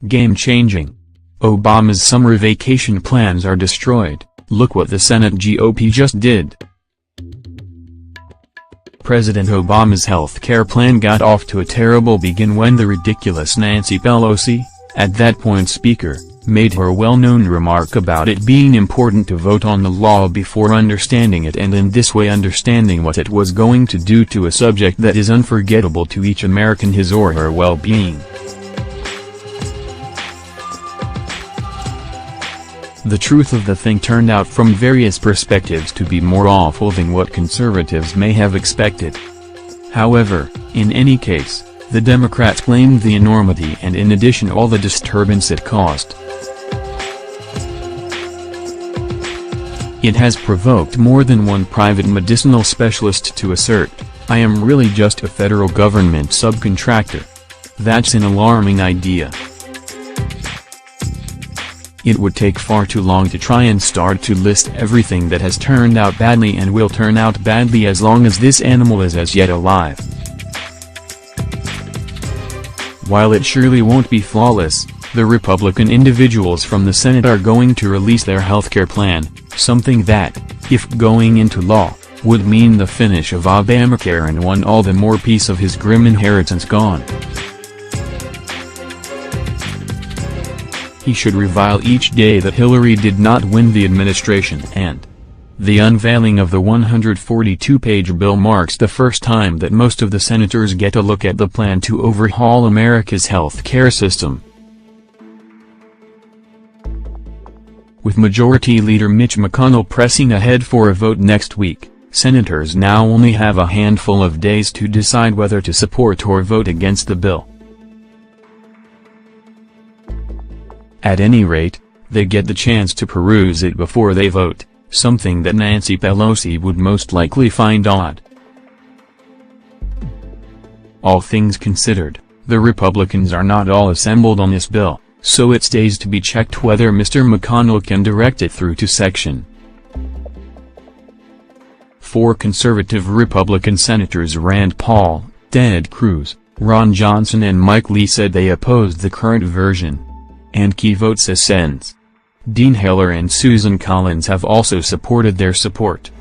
Game-changing. Obama's summer vacation plans are destroyed. Look what the Senate GOP just did. President Obama's health care plan got off to a terrible begin when the ridiculous Nancy Pelosi, at that point Speaker, made her well-known remark about it being important to vote on the law before understanding it, and in this way understanding what it was going to do to a subject that is unforgettable to each American, his or her well-being. The truth of the thing turned out from various perspectives to be more awful than what conservatives may have expected. However, in any case, the Democrats blamed the enormity and in addition all the disturbance it caused. It has provoked more than one private medicinal specialist to assert, "I am really just a federal government subcontractor." That's an alarming idea. It would take far too long to try and start to list everything that has turned out badly and will turn out badly as long as this animal is as yet alive. While it surely won't be flawless, the Republican individuals from the Senate are going to release their healthcare plan, something that, if going into law, would mean the finish of Obamacare and one all the more piece of his grim inheritance gone. He should revile each day that Hillary did not win the administration, and the unveiling of the 142-page bill marks the first time that most of the senators get a look at the plan to overhaul America's health care system. With Majority Leader Mitch McConnell pressing ahead for a vote next week, senators now only have a handful of days to decide whether to support or vote against the bill. At any rate, they get the chance to peruse it before they vote, something that Nancy Pelosi would most likely find odd. All things considered, the Republicans are not all assembled on this bill, so it stays to be checked whether Mr. McConnell can direct it through to section. 4 conservative Republican senators Rand Paul, Ted Cruz, Ron Johnson and Mike Lee said they opposed the current version. And key votes ascends. Dean Heller and Susan Collins have also supported their support.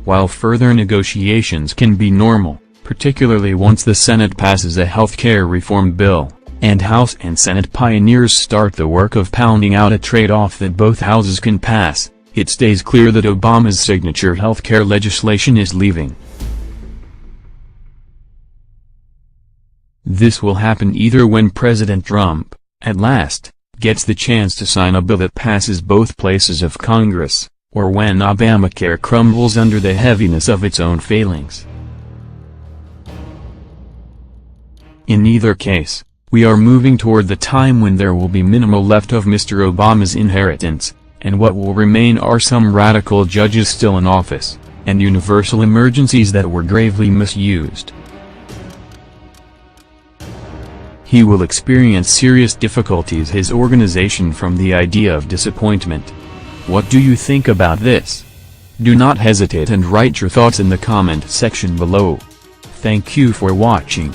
While further negotiations can be normal, particularly once the Senate passes a health care reform bill, and House and Senate pioneers start the work of pounding out a trade-off that both houses can pass, it stays clear that Obama's signature health care legislation is leaving. This will happen either when President Trump, at last, gets the chance to sign a bill that passes both places of Congress, or when Obamacare crumbles under the heaviness of its own failings. In either case, we are moving toward the time when there will be minimal left of Mr. Obama's inheritance, and what will remain are some radical judges still in office, and universal emergencies that were gravely misused. He will experience serious difficulties, his organization, from the idea of disappointment. What do you think about this? Do not hesitate and write your thoughts in the comment section below. Thank you for watching.